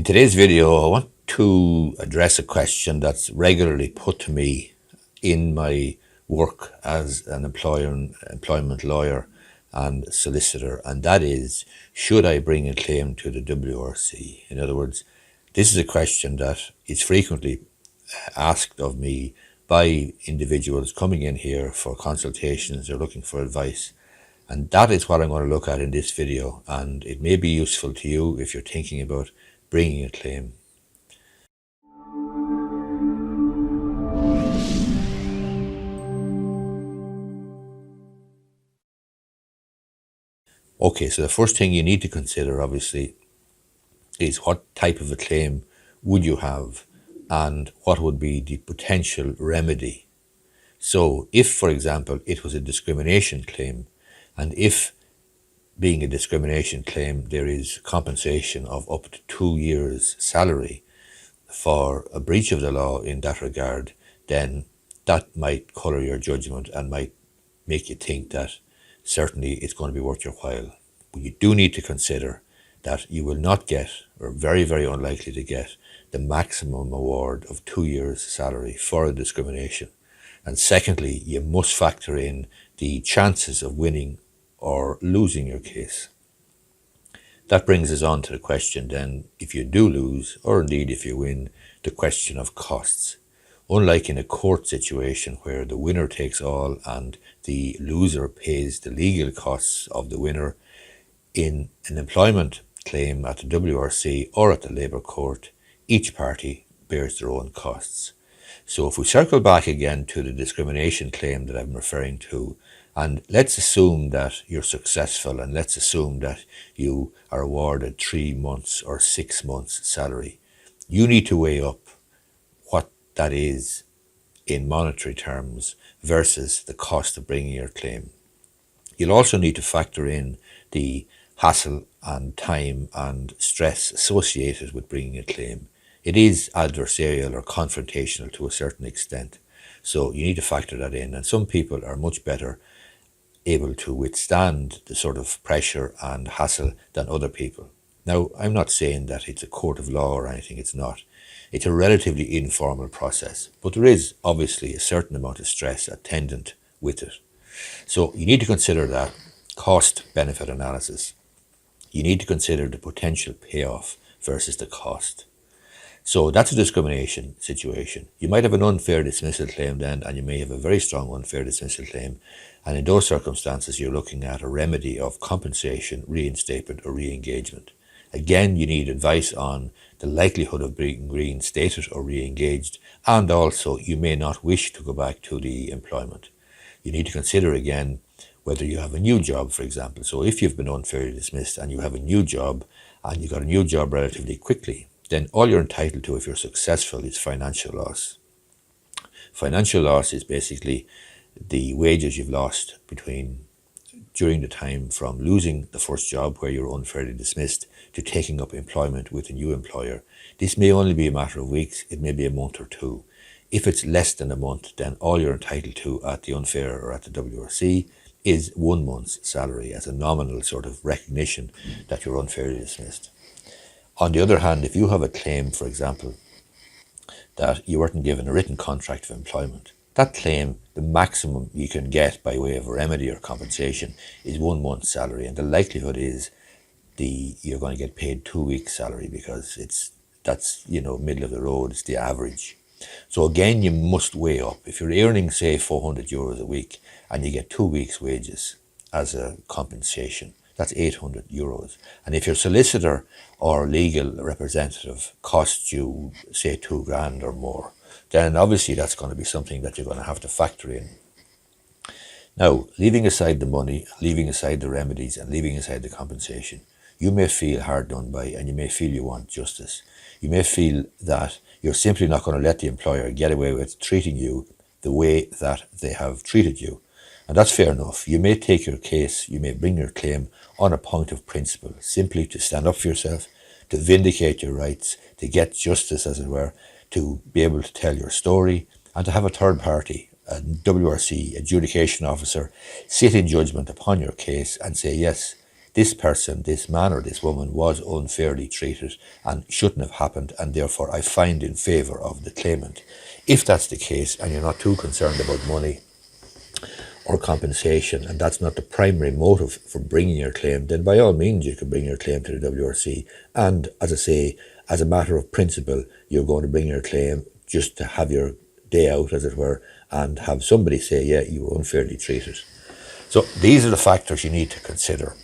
today's video, I want to address a question that's regularly put to me in my work as an employment lawyer and solicitor, and that is, should I bring a claim to the WRC? In other words, this is a question that is frequently asked of me by individuals coming in here for consultations or looking for advice. And that is what I'm going to look at in this video, and it may be useful to you if you're thinking about bringing a claim. Okay, so the first thing you need to consider, obviously, is what type of a claim would you have and what would be the potential remedy. So if, for example, it was a discrimination claim, and if being a discrimination claim there is compensation of up to 2 years' salary for a breach of the law in that regard, then that might colour your judgment and might make you think that certainly it's going to be worth your while. But you do need to consider that you will not get, or very, very unlikely to get, the maximum award of 2 years' salary for a discrimination. And secondly, you must factor in the chances of winning or losing your case. That brings us on to the question then, if you do lose, or indeed if you win, the question of costs. Unlike in a court situation where the winner takes all and the loser pays the legal costs of the winner, in an employment claim at the WRC or at the Labour Court, each party bears their own costs. So if we circle back again to the discrimination claim that I'm referring to, and let's assume that you're successful, and let's assume that you are awarded 3 months or 6 months salary, you need to weigh up what that is in monetary terms versus the cost of bringing your claim. You'll also need to factor in the hassle and time and stress associated with bringing a claim. It is adversarial or confrontational to a certain extent, so you need to factor that in. And some people are much better able to withstand the sort of pressure and hassle than other people. Now, I'm not saying that it's a court of law or anything, it's not. It's a relatively informal process, but there is obviously a certain amount of stress attendant with it. So you need to consider that cost-benefit analysis. You need to consider the potential payoff versus the cost. So that's a discrimination situation. You might have an unfair dismissal claim then, and you may have a very strong unfair dismissal claim. And in those circumstances, you're looking at a remedy of compensation, reinstatement, or re-engagement. Again, you need advice on the likelihood of being reinstated or re-engaged, and also you may not wish to go back to the employment. You need to consider again whether you have a new job, for example. So if you've been unfairly dismissed and you have a new job, and you got a new job relatively quickly, then all you're entitled to if you're successful is financial loss. Financial loss is basically the wages you've lost during the time from losing the first job where you were unfairly dismissed to taking up employment with a new employer. This may only be a matter of weeks, it may be a month or two. If it's less than a month, then all you're entitled to at the unfair or at the WRC is 1 month's salary as a nominal sort of recognition that you're unfairly dismissed. On the other hand, if you have a claim, for example, that you weren't given a written contract of employment, that claim, the maximum you can get by way of a remedy or compensation is 1 month's salary, and the likelihood is you're going to get paid 2 weeks' salary because that's middle of the road, it's the average. So again, you must weigh up. If you're earning, say, €400 a week and you get 2 weeks' wages as a compensation, that's €800. And if your solicitor or legal representative costs you, say, $2,000 or more, then obviously that's going to be something that you're going to have to factor in. Now, leaving aside the money, leaving aside the remedies, and leaving aside the compensation, you may feel hard done by, and you may feel you want justice. You may feel that you're simply not going to let the employer get away with treating you the way that they have treated you. And that's fair enough. You may take your case, you may bring your claim on a point of principle, simply to stand up for yourself, to vindicate your rights, to get justice, as it were, to be able to tell your story, and to have a third party, a WRC adjudication officer, sit in judgment upon your case and say, yes, this person, this man or this woman was unfairly treated and shouldn't have happened, and therefore I find in favour of the claimant. If that's the case and you're not too concerned about money or compensation, and that's not the primary motive for bringing your claim, then by all means you can bring your claim to the WRC. And as I say, as a matter of principle, you're going to bring your claim just to have your day out, as it were, and have somebody say, yeah, you were unfairly treated. So these are the factors you need to consider.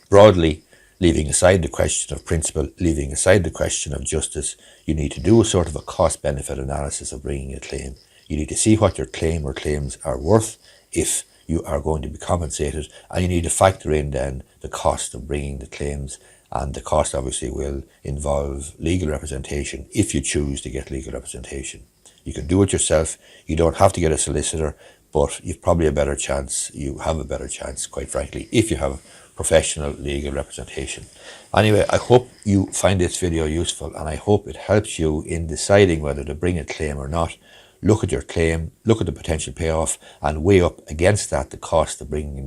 Broadly, leaving aside the question of principle, leaving aside the question of justice, you need to do a sort of a cost-benefit analysis of bringing a claim. You need to see what your claim or claims are worth if you are going to be compensated, and you need to factor in then the cost of bringing the claims, and the cost obviously will involve legal representation if you choose to get legal representation. You can do it yourself. You don't have to get a solicitor, but you've probably a better chance, you have a better chance, quite frankly, if you have professional legal representation. Anyway, I hope you find this video useful, and I hope it helps you in deciding whether to bring a claim or not. Look at your claim, look at the potential payoff, and weigh up against that the cost of bringing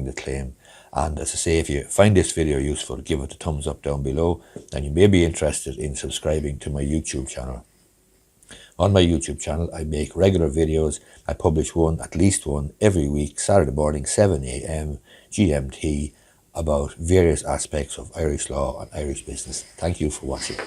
the claim. And as I say, if you find this video useful, give it a thumbs up down below, and you may be interested in subscribing to my YouTube channel. On my YouTube channel, I make regular videos. I publish at least one every week, Saturday morning, 7 a.m. GMT, about various aspects of Irish law and Irish business. Thank you for watching.